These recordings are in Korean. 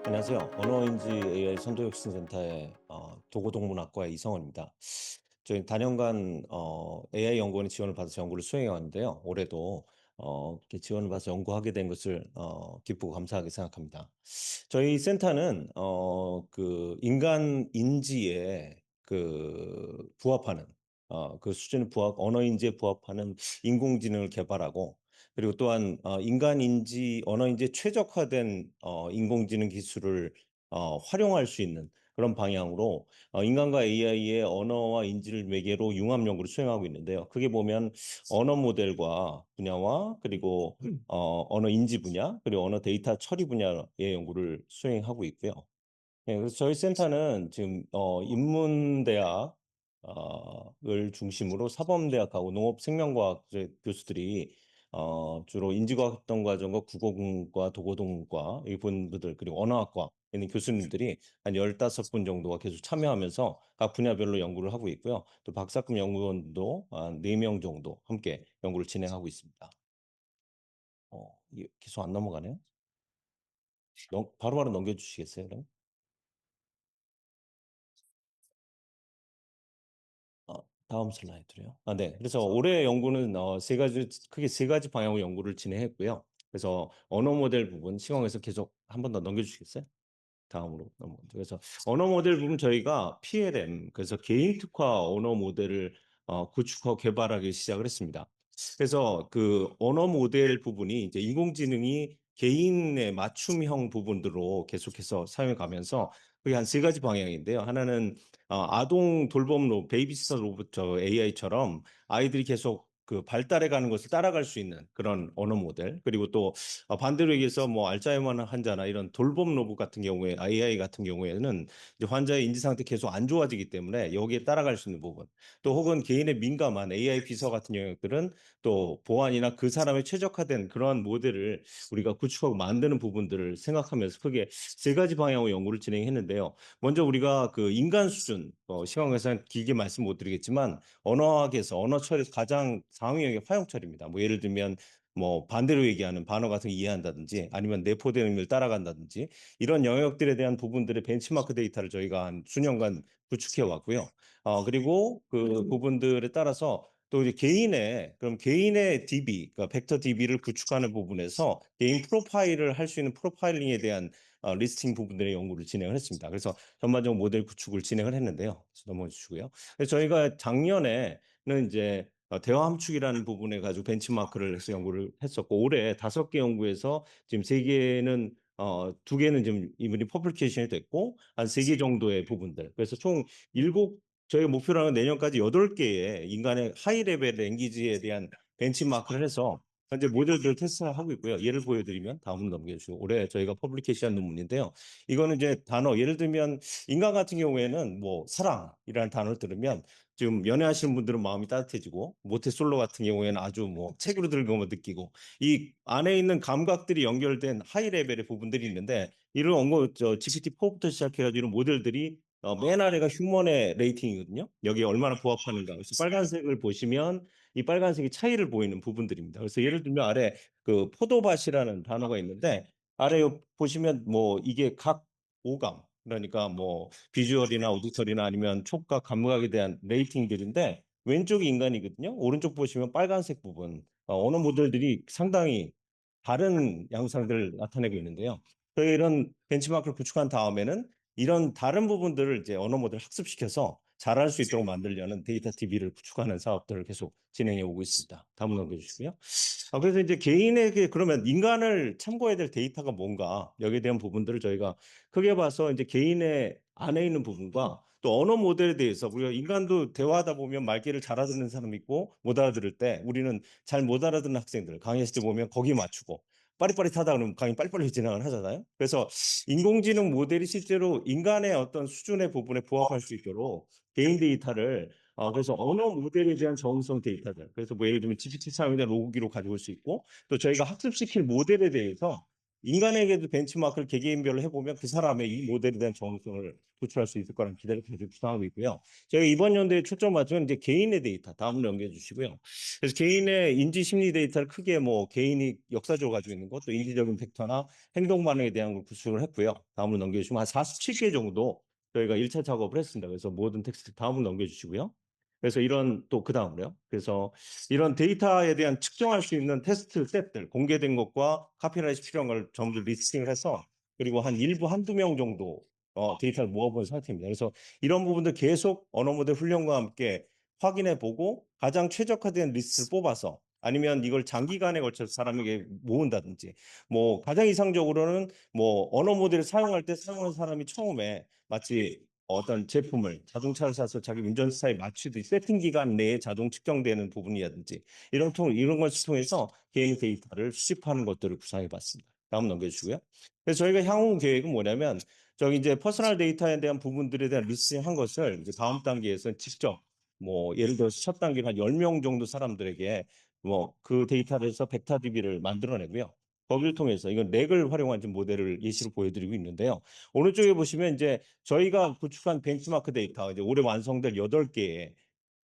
안녕하세요. 언어인지 AI 선도혁신센터의 도고동문학과의 이성원입니다. 저희 다년간 AI 연구원의 지원을 받아서 연구를 수행해 왔는데요. 올해도 이렇게 지원을 받아서 연구하게 된 것을 기쁘고 감사하게 생각합니다. 저희 센터는 그 인간 인지에 그 부합하는 그 수준에 언어 인지에 부합하는 인공지능을 개발하고, 그리고 또한 인간 인지, 언어 인지에 최적화된 인공지능 기술을 활용할 수 있는 그런 방향으로 인간과 AI의 언어와 인지를 매개로 융합 연구를 수행하고 있는데요. 그게 보면 언어 모델과 분야와, 그리고 언어 인지 분야, 그리고 언어 데이터 처리 분야의 연구를 수행하고 있고요. 네, 그래서 저희 센터는 지금 인문대학을 중심으로 사범대학하고 농업생명과학 교수들이 주로 인지과학 협동 과정과 국어국문과 도고동문과 이 분들, 그리고 언어학과 있는 교수님들이 한 15분 정도가 계속 참여하면서 각 분야별로 연구를 하고 있고요. 또 박사급 연구원도 한 4명 정도 함께 연구를 진행하고 있습니다. 이게 계속 안 넘어가네요. 바로바로 넘겨주시겠어요, 그럼? 다음 슬라이드로요. 네. 그래서 올해 연구는 크게 세 가지 방향으로 연구를 진행했고요. 그래서 언어 모델 부분 시공에서 계속 한 번 더 넘겨주시겠어요? 다음으로 넘어. 그래서 언어 모델 부분 저희가 PLM, 그래서 개인 특화 언어 모델을 구축하고 개발하기 시작을 했습니다. 그래서 그 언어 모델 부분이 이제 인공지능이 개인의 맞춤형 부분들로 계속해서 사용해 가면서 그게 한 세 가지 방향인데요. 하나는 아동 돌봄 베이비시터 로봇 AI처럼 아이들이 계속 그 발달해 가는 것을 따라갈 수 있는 그런 언어 모델. 그리고 또 반대로 얘기해서 뭐 알츠하이머 환자나 이런 돌봄 로봇 같은 경우에, AI 같은 경우에는 이제 환자의 인지 상태 계속 안 좋아지기 때문에 여기에 따라갈 수 있는 부분. 또 혹은 개인의 민감한 AI 비서 같은 영역들은 또 보안이나 그 사람의 최적화된 그러한 모델을 우리가 구축하고 만드는 부분들을 생각하면서 크게 세 가지 방향으로 연구를 진행했는데요. 먼저 우리가 그 인간 수준, 시간관계상 길게 말씀 못 드리겠지만 언어학에서 언어 처리에서 가장 상위 영역이 화용 처리입니다. 뭐 예를 들면 뭐 반대로 얘기하는 반어 같은 거 이해한다든지, 아니면 내포되는 의미를 따라간다든지, 이런 영역들에 대한 부분들의 벤치마크 데이터를 저희가 한 수년간 구축해 왔고요. 그리고 그 부분들에 따라서 또 이제 그럼 개인의 DB, 그러니까 벡터 DB를 구축하는 부분에서 개인 프로파일을 할 수 있는 프로파일링에 대한 리스팅 부분들의 연구를 진행을 했습니다. 그래서 전반적 모델 구축을 진행을 했는데요. 넘어가 주시고요. 그래서 저희가 작년에는 이제 대화 함축이라는 부분에 가지고 벤치마크를 해서 연구를 했었고, 올해 5개 연구에서 지금 3개는 2개는 지금 이분이 퍼블리케이션이 됐고, 한 3개 정도의 부분들. 그래서 총 7, 저희 목표로는 내년까지 8개의 인간의 하이 레벨 랭귀지에 대한 벤치마크를 해서 현재 모델들을 테스트하고 있고요. 예를 보여드리면 다음으로 넘겨주시고, 올해 저희가 퍼블리케이션 논문인데요. 이거는 이제 단어, 예를 들면 인간 같은 경우에는 뭐 사랑이라는 단어를 들으면 지금 연애하시는 분들은 마음이 따뜻해지고, 모태솔로 같은 경우에는 아주 뭐 책으로 들고만 느끼고, 이 안에 있는 감각들이 연결된 하이 레벨의 부분들이 있는데, 이런 GPT-4부터 시작해가지고 이런 모델들이 맨 아래가 휴먼의 레이팅이거든요. 여기에 얼마나 부합하는가. 그래서 빨간색을 보시면 이 빨간색이 차이를 보이는 부분들입니다. 그래서 예를 들면 아래 그 포도밭이라는 단어가 있는데, 아래 보시면 뭐 이게 각 오감, 그러니까 뭐 비주얼이나 오디터리나 아니면 촉각, 감각에 대한 레이팅들인데, 왼쪽이 인간이거든요. 오른쪽 보시면 빨간색 부분, 언어 모델들이 상당히 다른 양상들을 나타내고 있는데요. 저희 이런 벤치마크를 구축한 다음에는 이런 다른 부분들을 이제 언어 모델 학습시켜서 잘할 수 있도록 만들려는 데이터 DB를 구축하는 사업들을 계속 진행해 오고 있습니다. 다음 넘겨주시고요. 그래서 이제 개인에게 그러면 인간을 참고해야 될 데이터가 뭔가, 여기에 대한 부분들을 저희가 크게 봐서 이제 개인의 안에 있는 부분과 또 언어 모델에 대해서, 우리가 인간도 대화하다 보면 말귀를 잘 알아듣는 사람이 있고 못 알아들을 때 우리는 잘 못 알아듣는 학생들 강의했을 때 보면 거기 맞추고 빠릿빠릿하다 그러면 강의 빨리빨리 진행을 하잖아요. 그래서 인공지능 모델이 실제로 인간의 어떤 수준의 부분에 부합할 수 있도록 개인 데이터를 그래서 언어 모델에 대한 정성 데이터들. 그래서 뭐 예를 들면 GPT 사용에 대한 로그기로 가져올 수 있고, 또 저희가 학습시킬 모델에 대해서 인간에게도 벤치마크를 개개인별로 해보면 그 사람의 이 모델에 대한 정성을 도출할 수 있을 거라는 기대를 계속 구상하고 있고요. 저희가 이번 연도에 초점 맞추면 이제 개인의 데이터 다음으로 넘겨주시고요. 그래서 개인의 인지 심리 데이터를 크게 뭐 개인이 역사적으로 가지고 있는 것, 또 인지적인 팩터나 행동 반응에 대한 걸 구축을 했고요. 다음으로 넘겨주시면 한 47개 정도 저희가 1차 작업을 했습니다. 그래서 모든 텍스트 다음으로 넘겨주시고요. 그래서 이런 또 그 다음으로요. 그래서 이런 데이터에 대한 측정할 수 있는 테스트 셋들 공개된 것과 카피라이트 필요한 걸 전부 리스팅을 해서 그리고 한 일부 한두 명 정도 데이터를 모아본 상태입니다. 그래서 이런 부분들 계속 언어 모델 훈련과 함께 확인해 보고 가장 최적화된 리스트를 뽑아서 아니면 이걸 장기간에 걸쳐서 사람에게 모은다든지 뭐 가장 이상적으로는 뭐 언어 모델을 사용할 때 사용한 사람이 처음에 마치 어떤 제품을 자동차를 사서 자기 운전 스타일에 맞추듯이 세팅 기간 내에 자동 측정되는 부분이라든지 이런 것을 통해서 개인 데이터를 수집하는 것들을 구상해 봤습니다. 다음 넘겨주시고요. 그래서 저희가 향후 계획은 뭐냐면 저기 이제 퍼스널 데이터에 대한 부분들에 대한 리스팅한 것을 이제 다음 단계에서 직접 뭐 예를 들어서 첫 단계는 한 10명 정도 사람들에게 뭐 그 데이터를 해서 벡터DB를 만들어내고요. 거기를 통해서 이건 렉을 활용한 지금 모델을 예시로 보여드리고 있는데요. 오른쪽에 보시면 이제 저희가 구축한 벤치마크 데이터, 이제 올해 완성될 8개의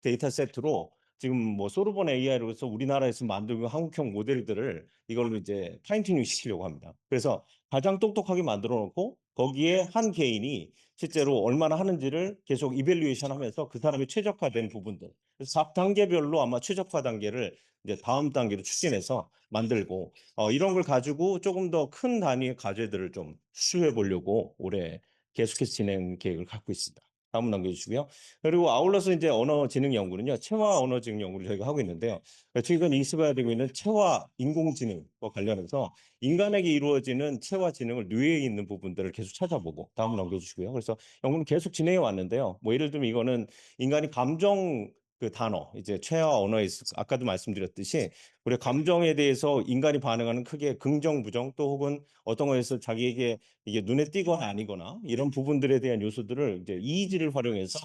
데이터 세트로 지금 뭐 소르본 AI로 해서 우리나라에서 만들고 있는 한국형 모델들을 이걸로 이제 파인튜닝 시키려고 합니다. 그래서 가장 똑똑하게 만들어 놓고 거기에 한 개인이 실제로 얼마나 하는지를 계속 이벨루에이션 하면서 그 사람이 최적화된 부분들. 그래서 각 단계별로 아마 최적화 단계를 이제 다음 단계로 추진해서 만들고 이런 걸 가지고 조금 더 큰 단위의 과제들을 좀 수주해 보려고 올해 계속해서 진행 계획을 갖고 있습니다. 다음 넘겨주시고요. 그리고 아울러서 이제 언어 지능 연구는요, 체화 언어 지능 연구를 저희가 하고 있는데요. 최근 이수가 되고 있는 체화 인공지능과 관련해서 인간에게 이루어지는 체화 지능을 뇌에 있는 부분들을 계속 찾아보고 다음 넘겨주시고요. 그래서 연구는 계속 진행해 왔는데요. 뭐 예를 들면 이거는 인간이 감정 그 단어, 이제 체화 언어에 있어서 아까도 말씀드렸듯이 우리 감정에 대해서 인간이 반응하는 크게 긍정, 부정 또 혹은 어떤 거에서 자기에게 이게 눈에 띄거나 아니거나 이런 부분들에 대한 요소들을 이제 이의지를 활용해서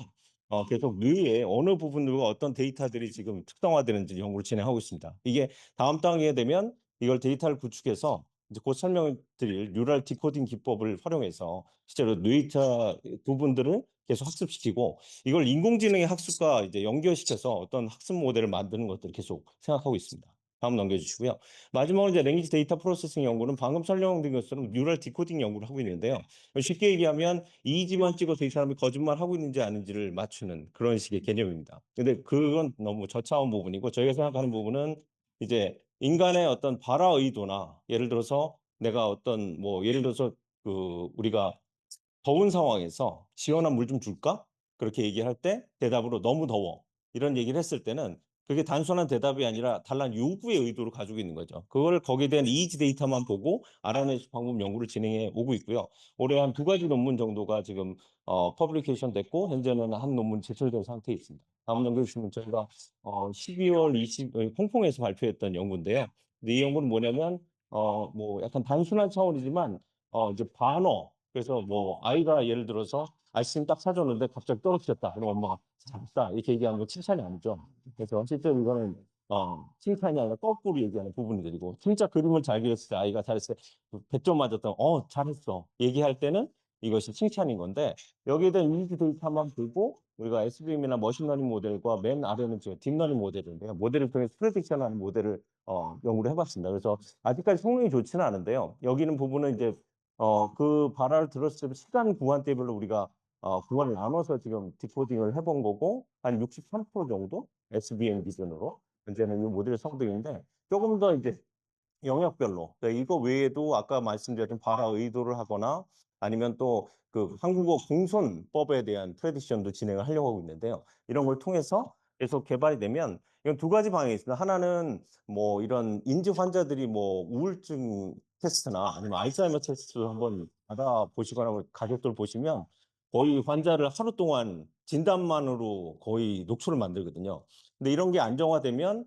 계속 뇌의 어느 부분들과 어떤 데이터들이 지금 특성화되는지 연구를 진행하고 있습니다. 이게 다음 단계에 되면 이걸 데이터를 구축해서 이제 곧 설명드릴 뉴럴 디코딩 기법을 활용해서 실제로 뇌차 부분들을 계속 학습시키고 이걸 인공지능의 학습과 이제 연결시켜서 어떤 학습 모델을 만드는 것들을 계속 생각하고 있습니다. 다음 넘겨주시고요. 마지막으로 이제 랭귀지 데이터 프로세싱 연구는 방금 설명드린 것처럼 뉴럴 디코딩 연구를 하고 있는데요. 쉽게 얘기하면 이지만 찍어서 이 사람이 거짓말 하고 있는지 아닌지를 맞추는 그런 식의 개념입니다. 근데 그건 너무 저차원 부분이고 저희가 생각하는 부분은 이제 인간의 어떤 발화 의도나 예를 들어서 내가 어떤 뭐 예를 들어서 그 우리가 더운 상황에서 시원한 물 좀 줄까? 그렇게 얘기할 때 대답으로 너무 더워. 이런 얘기를 했을 때는 그게 단순한 대답이 아니라 다른 요구의 의도를 가지고 있는 거죠. 그걸 거기에 대한 이지 데이터만 보고 알아낼 방법 연구를 진행해 오고 있고요. 올해 한 두 가지 논문 정도가 지금 퍼블리케이션 됐고 현재는 한 논문 제출된 상태에 있습니다. 다음 넘겨주시면 저희가 12월 20 홍콩에서 발표했던 연구인데요. 근데 이 연구는 뭐냐면 뭐 약간 단순한 차원이지만 이제 반어 그래서 뭐 아이가 예를 들어서 아이스크림 딱 사줬는데 갑자기 떨어뜨렸다. 그럼 엄마가 잘했다. 이렇게 얘기하는 거 칭찬이 아니죠. 그래서 실제로 이거는 칭찬이 아니라 거꾸로 얘기하는 부분들이고 진짜 그림을 잘 그렸을 때 아이가 잘했어요. 100점 맞았다. 잘했어. 얘기할 때는 이것이 칭찬인 건데 여기에 대한 이미지 데이터만 보고 우리가 SVM이나 머신러닝 모델과 맨 아래는 지금 딥러닝 모델인데요. 모델을 통해서 프레딕션하는 모델을 연구를 해봤습니다. 그래서 아직까지 성능이 좋지는 않은데요. 여기는 부분은 이제 그 발화를 들었을 때 시간 구간대별로 우리가 구간을 나눠서 지금 디코딩을 해본 거고 한 63% 정도 SVM 기준으로 현재는 이 모델 성능인데 조금 더 이제 영역별로 그러니까 이거 외에도 아까 말씀드렸던 발화 의도를 하거나 아니면 또 그 한국어 공손법에 대한 프레딕션도 진행을 하려고 하고 있는데요. 이런 걸 통해서 계속 개발이 되면 이건 두 가지 방향이 있습니다. 하나는 뭐 이런 인지 환자들이 뭐 우울증 테스트나 아니면 알츠하이머 테스트 한번 받아보시거나 가족들 보시면 거의 환자를 하루 동안 진단만으로 거의 녹초를 만들거든요. 근데 이런 게 안정화되면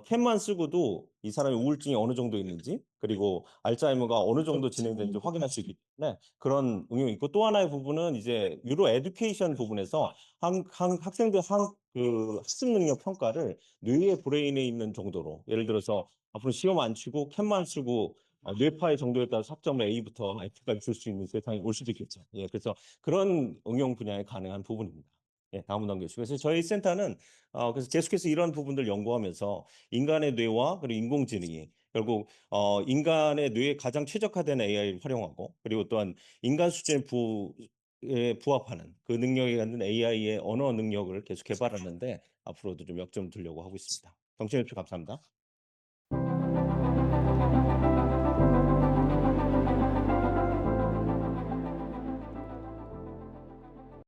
캔만 쓰고도 이 사람이 우울증이 어느 정도 있는지 그리고 알츠하이머가 어느 정도 진행되는지 확인할 수 있기 때문에 그런 응용이 있고 또 하나의 부분은 이제 유로 에듀케이션 부분에서 학생들 그 학습 능력 평가를 뇌의 브레인에 있는 정도로 예를 들어서 앞으로 시험 안 치고 캔만 쓰고 뇌파의 정도에 따라 4점 A부터 F까지 줄 수 있는 세상이 올 수도 있겠죠. 예, 그래서 그런 응용 분야에 가능한 부분입니다. 예, 다음으로 넘겨주시고. 그래서 저희 센터는 그래서 계속해서 이런 부분들 연구하면서 인간의 뇌와 그리고 인공지능이 결국 인간의 뇌에 가장 최적화된 AI를 활용하고 그리고 또한 인간 수준의 에 부합하는 그 능력이 갖는 AI의 언어 능력을 계속 개발하는데 앞으로도 좀 역점을 두려고 하고 있습니다. 정치연출 감사합니다.